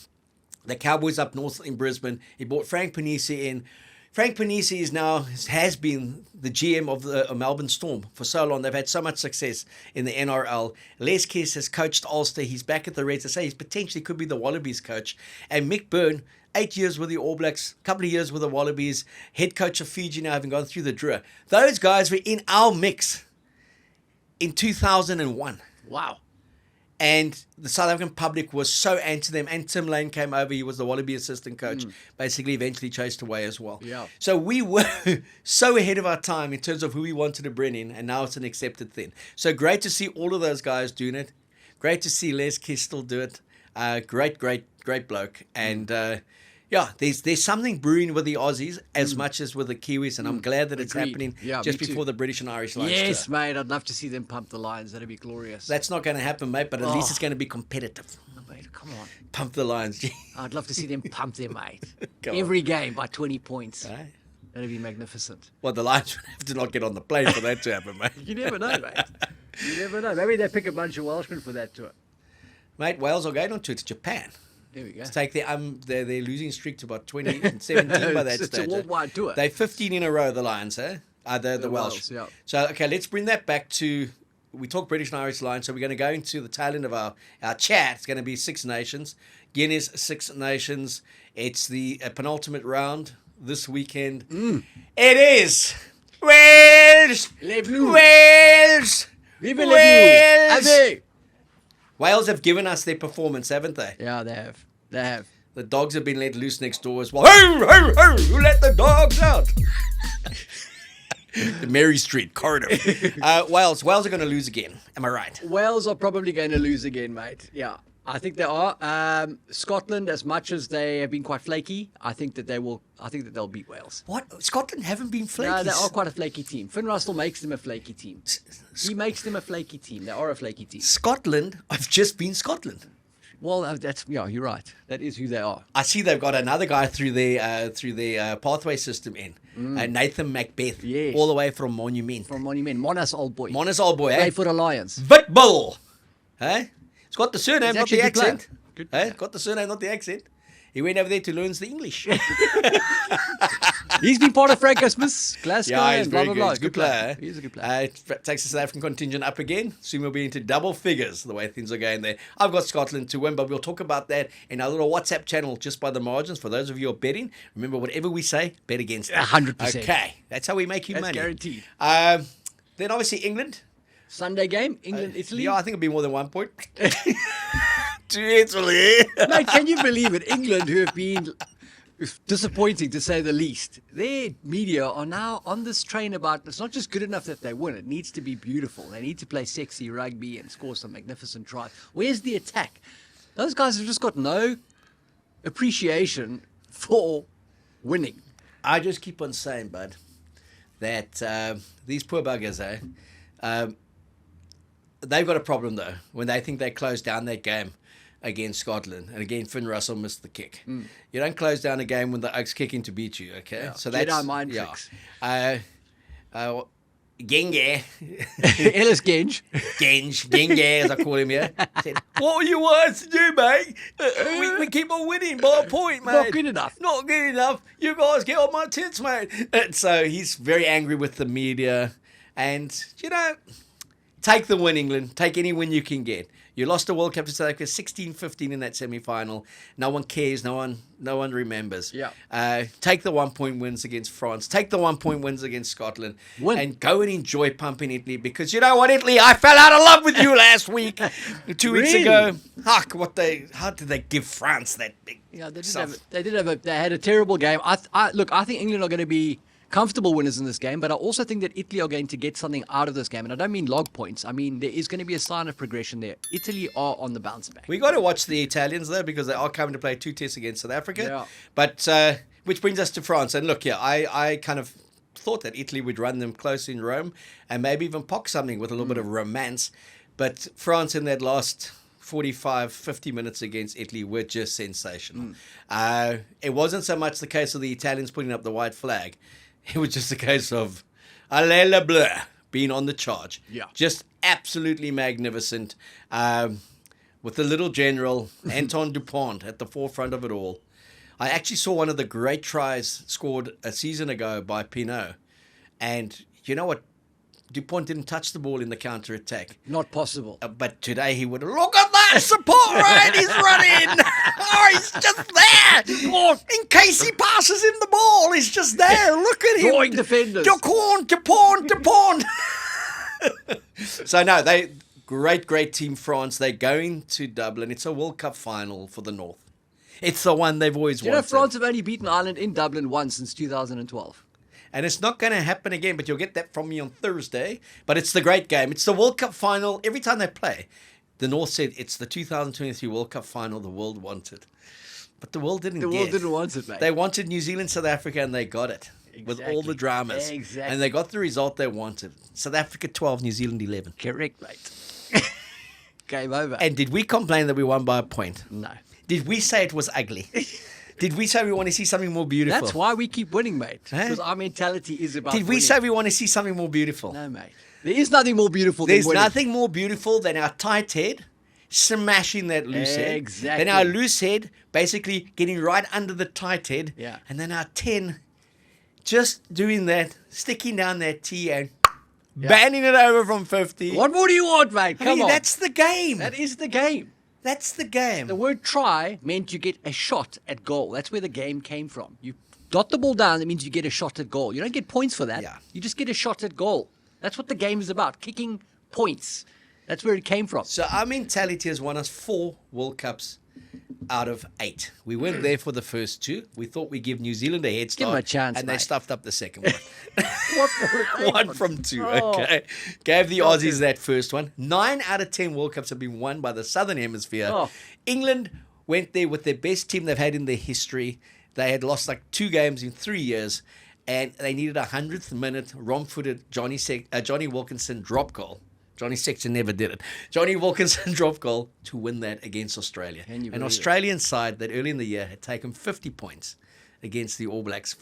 Cowboys up north in Brisbane. He brought Frank Panisi in. Frank Panisi has been the GM of the Melbourne Storm for so long. They've had so much success in the NRL. Les Kiss has coached Ulster. He's back at the Reds. I say he potentially could be the Wallabies coach. And Mick Byrne, 8 years with the All Blacks, a couple of years with the Wallabies, head coach of Fiji now, having gone through the Drua. Those guys were in our mix in 2001. Wow. And the South African public was so anti them. And Tim Lane came over. He was the Wallaby assistant coach. Basically, eventually chased away as well. Yeah. So we were so ahead of our time in terms of who we wanted to bring in. And now it's an accepted thing. So great to see all of those guys doing it. Great to see Les Kiss still do it. Great bloke. And there's something brewing with the Aussies as much as with the Kiwis. And I'm glad that it's Agreed. happening Yeah, just me too. before the British and Irish Lions Yes, tour. mate. I'd love to see them pump the Lions. That'd be glorious. That's not going to happen, mate. But at least it's going to be competitive. Oh, mate, come on. Pump the Lions. I'd love to see them pump their mate. Come Every game by 20 points. Right? That'd be magnificent. Well, the Lions would have to not get on the plane for that to happen, mate. You never know, mate. You never know. Maybe they pick a bunch of Welshmen for that tour. Mate, Wales are going on to Japan. There we go. To take their losing streak to about 20 and 17 by that It's stage. a worldwide tour. They're 15 in a row, the Lions, eh? The Welsh. Yeah. So, okay, let's bring that back to... We talk British and Irish line, so we're going to go into the tail end of our chat. It's going to be Six Nations. Guinness Six Nations. It's the penultimate round this weekend. It is Wales! Les Bleus! Wales! Vive les Bleus! Allez! Wales have given us their performance, haven't they? Yeah, they have. They have. The dogs have been let loose next door as well. Ho, ho, ho! Who let the dogs out? The Mary Street corridor. Wales are going to lose again. Am I right? Wales are probably going to lose again, mate. Yeah, I think they are. Scotland, as much as they have been quite flaky, I think that they'll beat Wales. What? Scotland haven't been flaky? No, they are quite a flaky team. Finn Russell makes them a flaky team. He makes them a flaky team. They are a flaky team. Scotland have just been Scotland. Well, you're right. That is who they are. I see they've got another guy through their pathway system in. Nathan Macbeth. Yes. All the way from Monument. From Monument. Monas old boy. Eh? Play for Alliance. Vitbull. Eh? It's got the surname, not He's the actually a good accent. player. Good Eh? Got the surname, not the accent. He went over there to learn the English. He's been part of Franco Smith's Glasgow. Yeah, he's and blah, very blah, good. blah. He's a good player. He's a good player. Takes the South African contingent up again. Soon we'll be into double figures the way things are going there. I've got Scotland to win, but we'll talk about that in our little WhatsApp channel just by the margins. For those of you who are betting, remember, whatever we say, bet against it. 100%. Okay, that's how we make you That's money. guaranteed. Then obviously England. Sunday game, England, Italy. Yeah, I think it'll be more than 1 point. To Italy. Mate, can you believe it? England, who have been disappointing to say the least, their media are now on this train about it's not just good enough that they win, it needs to be beautiful. They need to play sexy rugby and score some magnificent tries. Where's the attack? Those guys have just got no appreciation for winning. I just keep on saying, bud, that these poor buggers, they've got a problem, though, when they think they close down that game against Scotland. And again, Finn Russell missed the kick. You don't close down a game when the Oaks kick in to beat you, okay? Yeah. So that's... Jedi mind tricks. Genge. Ellis Genge. Genge, as I call him here. Said, what you want us to do, mate? We keep on winning by a point, mate. Not good enough. Not good enough. You guys get on my tits, mate. And so he's very angry with the media. And, take the win, England. Take any win you can get. You lost the World Cup to South Africa 16-15 in that semi-final. No one cares. No one remembers. Yeah. Take the 1 point wins against France. Take the 1 point wins against Scotland. Win. And go and enjoy pumping Italy. Because you know what, Italy? I fell out of love with you last week. 2 weeks Really? ago. How did they give France that big Yeah, stuff? they had a terrible game. I think England are going to be comfortable winners in this game, but I also think that Italy are going to get something out of this game. And I don't mean log points. I mean, there is going to be a sign of progression there. Italy are on the bounce back. We got to watch the Italians, though, because they are coming to play 2 tests against South Africa. Yeah. But, which brings us to France. And look, I kind of thought that Italy would run them close in Rome and maybe even pock something with a little bit of romance. But France in that last 45, 50 minutes against Italy were just sensational. It wasn't so much the case of the Italians putting up the white flag. It was just a case of Allez le bleu being on the charge. Yeah. Just absolutely magnificent. With the little general, Anton Dupont, at the forefront of it all. I actually saw one of the great tries scored a season ago by Pinot. And you know what? Dupont didn't touch the ball in the counter-attack. Not possible. But today he would look at that support, right? He's running. Oh, he's just there. In case he passes him the ball, he's just there. Look at him. Drawing defenders. Dupont. So no, great team France. They're going to Dublin. It's a World Cup final for the North. It's the one they've always wanted. France have only beaten Ireland in Dublin once since 2012. And it's not going to happen again, but you'll get that from me on Thursday. But it's the great game. It's the World Cup final. Every time they play, the North said it's the 2023 World Cup final the world wanted. But the world didn't The world didn't want it, mate. They wanted New Zealand, South Africa, and they got it. With all the dramas. Exactly. And they got the result they wanted. South Africa 12, New Zealand 11. Correct, mate. Game over. And did we complain that we won by a point? No. Did we say it was ugly? Did we say we want to see something more beautiful? That's why we keep winning, mate. Huh? Because our mentality is about Did we winning. say we want to see something more beautiful? No, mate. There is nothing more beautiful There's than winning. nothing more beautiful than our tight head smashing that loose head. Exactly. Then our loose head basically getting right under the tight head. Yeah. And then our 10 just doing that, sticking down that tee and banning it over from 50. What more do you want, mate? Come on. That's the game. That is the game. That's the game. The word try meant you get a shot at goal. That's where the game came from. You dot the ball down, that means you get a shot at goal. You don't get points for that. Yeah. You just get a shot at goal. That's what the game is about, kicking points. That's where it came from. So our mentality has won us 4 World Cups out of 8. We weren't there for the first 2. We thought we'd give New Zealand a head start. Give them a chance, and they mate. stuffed up the second one. What 1 from 2, Oh. okay. Gave the Aussies that first one. 9 out of 10 World Cups have been won by the Southern Hemisphere. Oh. England went there with their best team they've had in their history. They had lost like 2 games in 3 years, and they needed a 100th minute wrong-footed Johnny Wilkinson drop goal. Johnny Sexton never did it. Johnny Wilkinson drop goal to win that against Australia. Can you An believe Australian side that early in the year had taken 50 points against the All Blacks,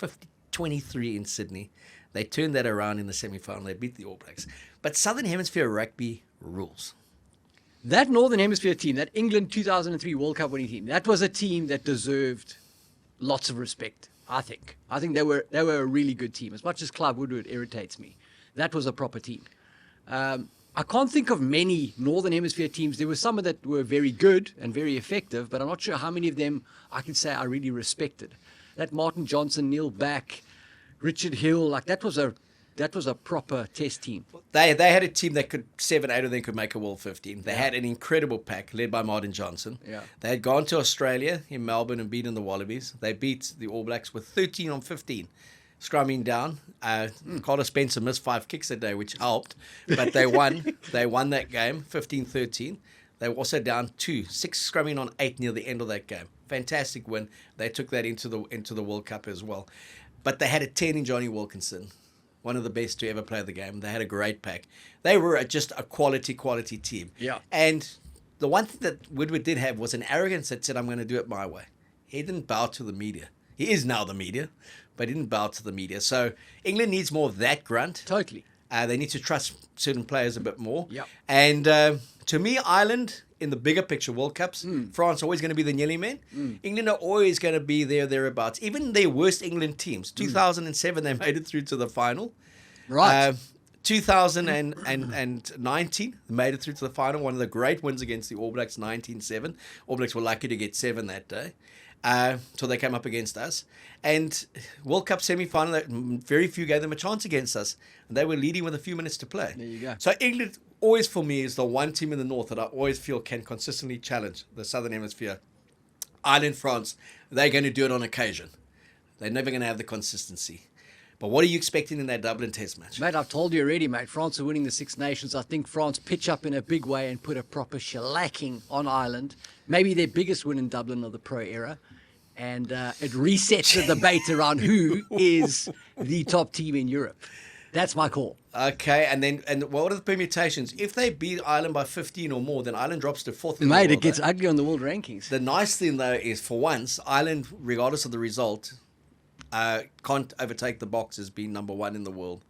23 in Sydney. They turned that around in the semi-final. They beat the All Blacks. But Southern Hemisphere rugby rules. That Northern Hemisphere team, that England 2003 World Cup winning team, that was a team that deserved lots of respect, I think. I think they were a really good team. As much as Clive Woodward irritates me, that was a proper team. I can't think of many Northern Hemisphere teams. There were some that were very good and very effective, but I'm not sure how many of them I can say I really respected. That Martin Johnson, Neil Back, Richard Hill, like that was a proper test team. They had a team that could 7, 8 of them could make a World 15. They had an incredible pack led by Martin Johnson. Yeah. They had gone to Australia in Melbourne and beaten the Wallabies. They beat the All Blacks with 13 on 15. Scrumming down. Carter Spencer missed 5 kicks that day, which helped. But they won. They won that game, 15-13. They were also down 2, 6 scrumming on 8 near the end of that game. Fantastic win. They took that into the World Cup as well. But they had a 10 in Johnny Wilkinson, one of the best to ever play the game. They had a great pack. They were just a quality team. Yeah. And the one thing that Woodward did have was an arrogance that said, I'm going to do it my way. He didn't bow to the media. He is now the media, but he didn't bow to the media. So England needs more of that grunt. Totally. They need to trust certain players a bit more. Yep. And to me, Ireland, in the bigger picture World Cups, France always going to be the nearly men. England are always going to be thereabouts. Even their worst England teams. 2007, they made it through to the final. Right. 2019, they made it through to the final. One of the great wins against the All Blacks, 19-7. All Blacks were lucky to get 7 that day. So they came up against us. And World Cup semi-final, very few gave them a chance against us. And they were leading with a few minutes to play. There you go. So England, always for me, is the one team in the North that I always feel can consistently challenge the Southern Hemisphere. Ireland, France, they're going to do it on occasion. They're never going to have the consistency. But what are you expecting in that Dublin Test match? Mate, I've told you already, mate. France are winning the Six Nations. I think France pitch up in a big way and put a proper shellacking on Ireland. Maybe their biggest win in Dublin of the pro era. And it resets the debate around who is the top team in Europe. That's my call. Okay, and what are the permutations? If they beat Ireland by 15 or more, then Ireland drops to 4th in Mate, the world. it gets ugly on the world rankings. The nice thing, though, is for once, Ireland, regardless of the result, can't overtake the Boxers being number 1 in the world.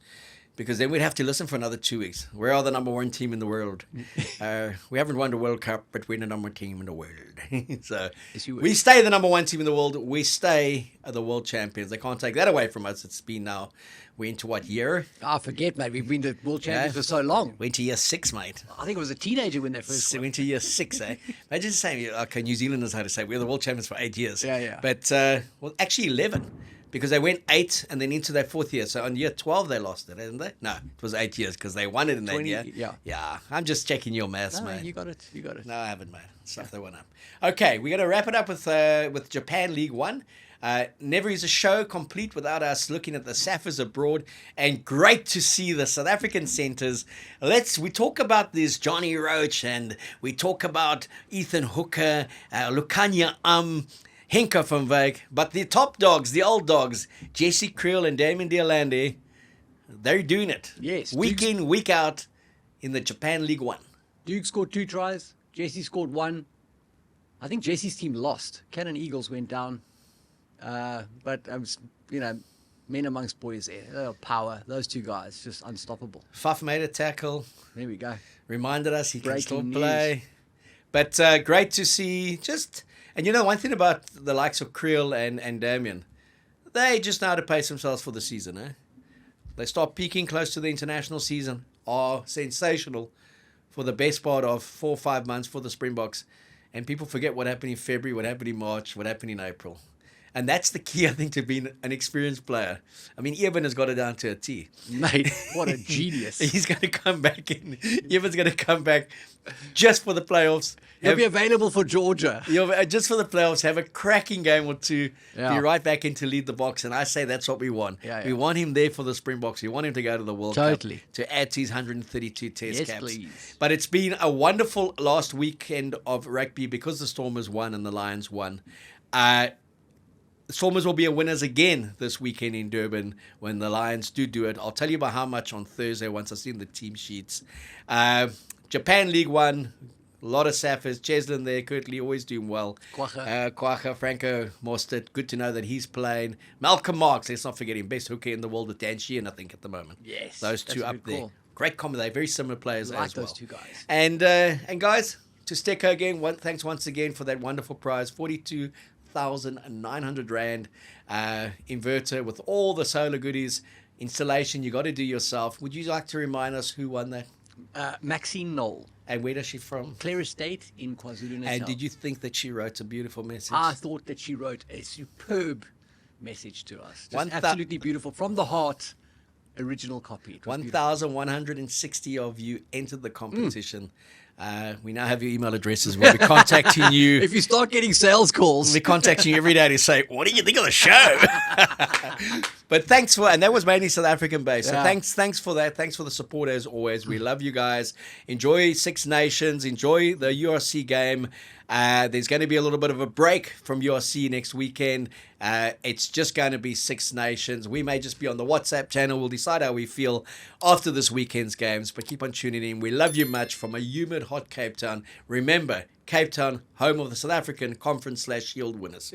Because then we'd have to listen for another 2 weeks. We are the number 1 team in the world. We haven't won the World Cup, but we're the number 1 team in the world. So Yes, you would. we stay the number 1 team in the world. We stay the world champions. They can't take that away from us. It's been now, we're into what year? I forget, mate. We've been the world champions for so long. We're into year 6, mate. I think it was a teenager when they first So won. we're into year 6, eh? Imagine saying, okay, New Zealand knows how to say, we're the world champions for 8 years. Yeah. But, well, actually 11. Because they went 8 and then into their 4th year. So on year 12, they lost it, didn't they? No, it was 8 years because they won it in that 20, year. yeah. Yeah, I'm just checking your maths, No, mate. you got it. You got it. No, I haven't, mate. Stuff that one up. Okay, we're going to wrap it up with Japan League 1. Never is a show complete without us looking at the Saffers abroad, and great to see the South African centres. We talk about this Johnny Roach, and we talk about Ethan Hooker, Lukanya Henker van Wyk, but the top dogs, the old dogs, Jesse Kriel and Damien Deolande, they're doing it. Yes. Week in, week out in the Japan League 1. Duke scored 2 tries. Jesse scored 1. I think Jesse's team lost. Cannon Eagles went down. But, men amongst boys there. Power. Those 2 guys, just unstoppable. Faf made a tackle. There we go. Reminded us he can Breaking still news. play. But great to see. And one thing about the likes of Kriel and Damien, they just know how to pace themselves for the season, eh? They start peaking close to the international season, are sensational for the best part of 4 or 5 months for the Springboks. And people forget what happened in February, what happened in March, what happened in April. And that's the key, I think, to being an experienced player. I mean, Evan has got it down to a T. Mate, what a genius. He's going to come back in. Evan's going to come back just for the playoffs. He'll be available for Georgia. Just for the playoffs, have a cracking game or two, Yeah. be right back in to lead the box. And I say that's what we want. Yeah, We want him there for the Springboks. We want him to go to the World Totally. Cup to add to his 132 test Yes, caps. please. But it's been a wonderful last weekend of rugby because the Stormers won and the Lions won. Stormers will be a winners again this weekend in Durban when the Lions do it. I'll tell you about how much on Thursday once I've seen the team sheets. Japan League One, a lot of Saffers. Cheslin there, Kirtley always doing well. Kwagga, Franco Mostert, good to know that he's playing. Malcolm Marks, let's not forget him, best hooker in the world with Dan Sheehan, I think, at the moment. Yes, Those two that's up very there. cool. Great combo. They're very similar players I like as well. those two guys. And guys, to Stecco again, thanks once again for that wonderful prize, 42,900 Rand inverter with all the solar goodies. Installation, you got to do yourself. Would you like to remind us who won that? Maxine Knoll, And where does she from? Clear Estate in KwaZulu-Natal. And did you think that she wrote a beautiful message? I thought that she wrote a superb message to us. Just 1,000 absolutely beautiful. From the heart, original copy. It was beautiful. 1,160 of you entered the competition. We now have your email addresses. We'll be contacting you. If you start getting sales calls, We'll be contacting you every day to say, what do you think of the show? But thanks for, and that was mainly South African based. So Yeah. thanks for that. Thanks for the support as always. We love you guys. Enjoy Six Nations. Enjoy the URC game. There's going to be a little bit of a break from URC next weekend. It's just going to be Six Nations. We may just be on the WhatsApp channel. We'll decide how we feel after this weekend's games. But keep on tuning in. We love you much from a humid, hot Cape Town. Remember, Cape Town, home of the South African Conference/Shield winners.